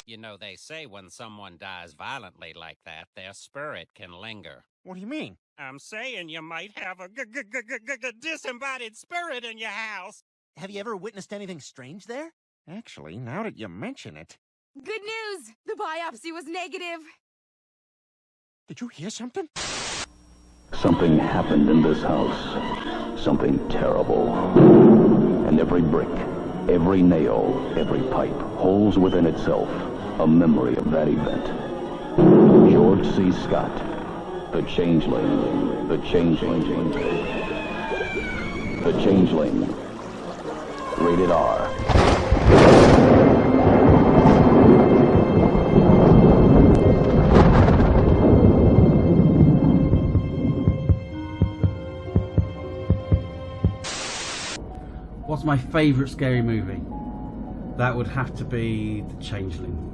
You know, they say when someone dies violently like that, their spirit can linger. What do you mean? I'm saying you might have a disembodied spirit in your house. Have you ever witnessed anything strange there? Actually, now that you mention it. Good news! The biopsy was negative. Did you hear something? Something happened in this house. Something terrible. And every brick, every nail, every pipe holds within itself a memory of that event. George C. Scott, The Changeling, The Changeling, The Changeling, rated R. What's my favourite scary movie? That would have to be The Changeling,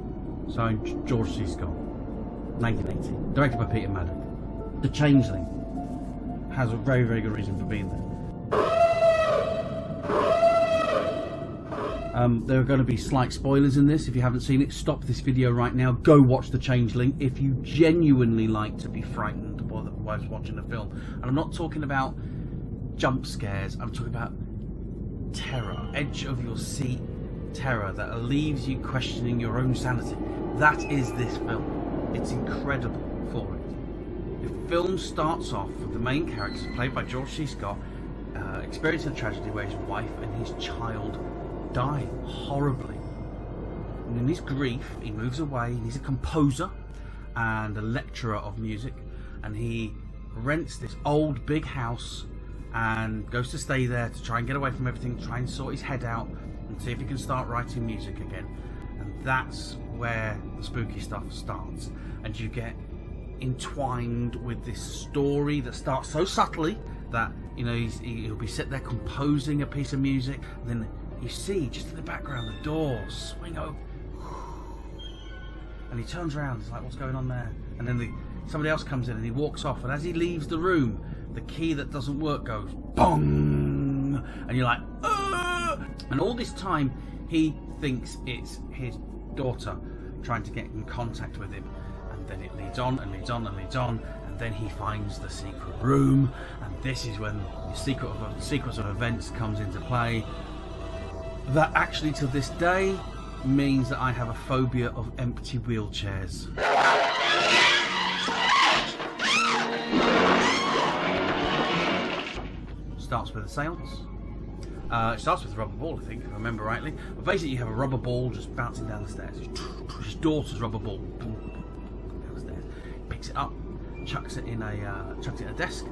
starring George C. Scott, 1980, directed by Peter Maddock. The Changeling has a very, very good reason for being there. There are going to be slight spoilers in this. If you haven't seen it, stop this video right now. Go watch The Changeling if you genuinely like to be frightened whilst watching a film. And I'm not talking about jump scares. I'm talking about terror, edge of your seat terror that leaves you questioning your own sanity. That is this film. It's incredible for it. The film starts off with the main character, played by George C. Scott, experiencing a tragedy where his wife and his child die horribly. And in his grief, he moves away. He's a composer and a lecturer of music, and he rents this old big house and goes to stay there to try and get away from everything, try and sort his head out and see if he can start writing music again. And that's where the spooky stuff starts, and you get entwined with this story that starts so subtly that, you know, he'll be sitting there composing a piece of music, and then you see just in the background the door swing open, and he turns around, he's like, what's going on there? And then somebody else comes in and he walks off, and as he leaves the room, the key that doesn't work goes bong, and you're like, Ugh! And all this time he thinks it's his daughter trying to get in contact with him, and then it leads on and leads on and leads on, and then he finds the secret room, and this is when the sequence of events comes into play that actually to this day means that I have a phobia of empty wheelchairs. Starts with a seance. It starts with a rubber ball, I think, if I remember rightly. But basically, you have a rubber ball just bouncing down the stairs. His daughter's rubber ball down the stairs. Picks it up, chucks it in a desk,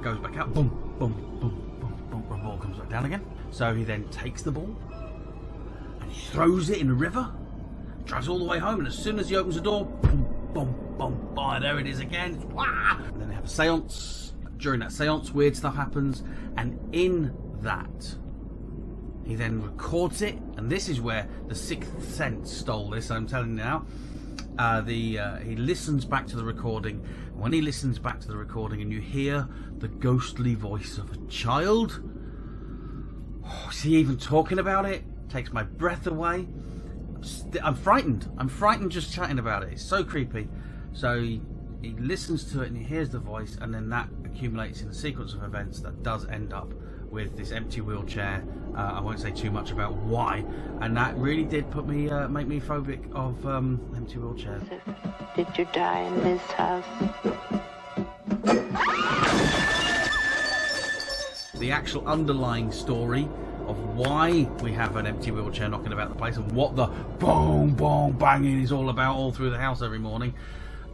goes back out. Boom, boom, boom, boom, boom. Rubber ball comes back down again. So he then takes the ball and he throws it in the river. Drives all the way home, and as soon as he opens the door, boom, boom, boom, boom, there it is again. And then they have a seance. During that seance, weird stuff happens, and in that, he then records it, and this is where the Sixth Sense stole this, I'm telling you now. He listens back to the recording. When he listens back to the recording and you hear the ghostly voice of a child, is he even talking about it? Takes my breath away. I'm frightened. I'm frightened just chatting about it. It's so creepy. So he listens to it and he hears the voice, and then that accumulates in a sequence of events that does end up with this empty wheelchair. I won't say too much about why, and that really did put me, make me phobic of empty wheelchairs. Did you die in this house? The actual underlying story of why we have an empty wheelchair knocking about the place, and what the boom, boom, banging is all about all through the house every morning.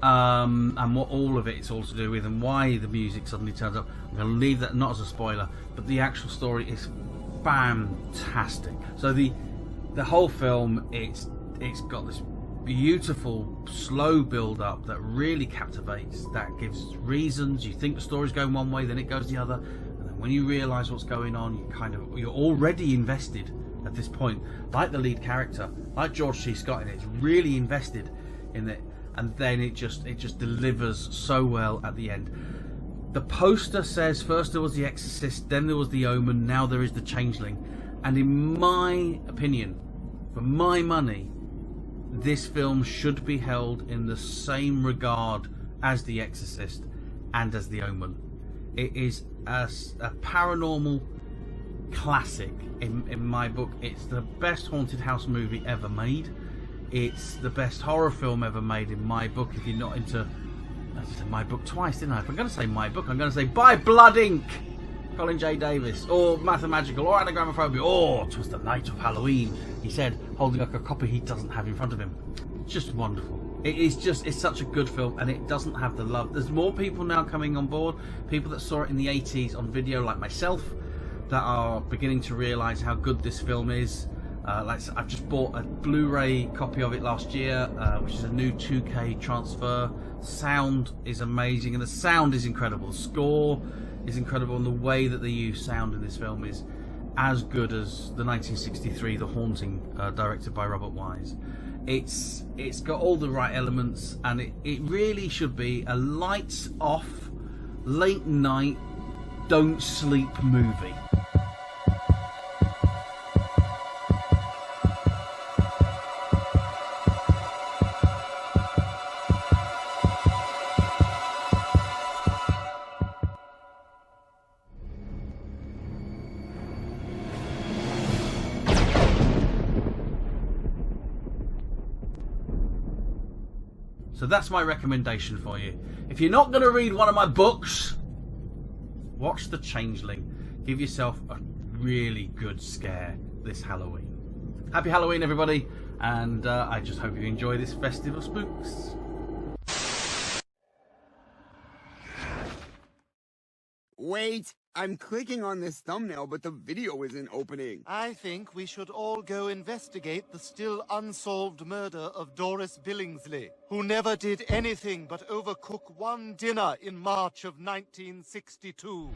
And what all of it's all to do with, and why the music suddenly turns up. I'm going to leave that not as a spoiler, but the actual story is fantastic. So the whole film, it's got this beautiful slow build up that really captivates, that gives reasons. You think the story's going one way, then it goes the other, and then when you realise what's going on, you're already invested at this point, like the lead character, like George C. Scott in it. It's really invested in it. And then it just delivers so well at the end. The poster says first there was The Exorcist, then there was The Omen, now there is The Changeling. And in my opinion, for my money, this film should be held in the same regard as The Exorcist and as The Omen. It is a paranormal classic in my book. It's the best haunted house movie ever made. It's the best horror film ever made in my book. If you're not into... I said my book twice, didn't I? If I'm going to say my book, I'm going to say By Blood Inc. Colin J. Davies, or Mathemagical, or Anagramophobia, or 'Twas the Night of Halloween, he said, holding up a copy he doesn't have in front of him. It's just wonderful. It's such a good film, and it doesn't have the love. There's more people now coming on board, people that saw it in the 80s on video like myself, that are beginning to realise how good this film is. I've just bought a Blu-ray copy of it last year, which is a new 2K transfer. Sound is amazing, and the sound is incredible. The score is incredible, and the way that they use sound in this film is as good as the 1963 The Haunting, directed by Robert Wise. It's got all the right elements, and it really should be a lights off, late night, don't sleep movie. So that's my recommendation for you. If you're not going to read one of my books, watch The Changeling. Give yourself a really good scare this Halloween. Happy Halloween, everybody, and I just hope you enjoy this festive of spooks. Wait, I'm clicking on this thumbnail, but the video isn't opening. I think we should all go investigate the still unsolved murder of Doris Billingsley, who never did anything but overcook one dinner in March of 1962.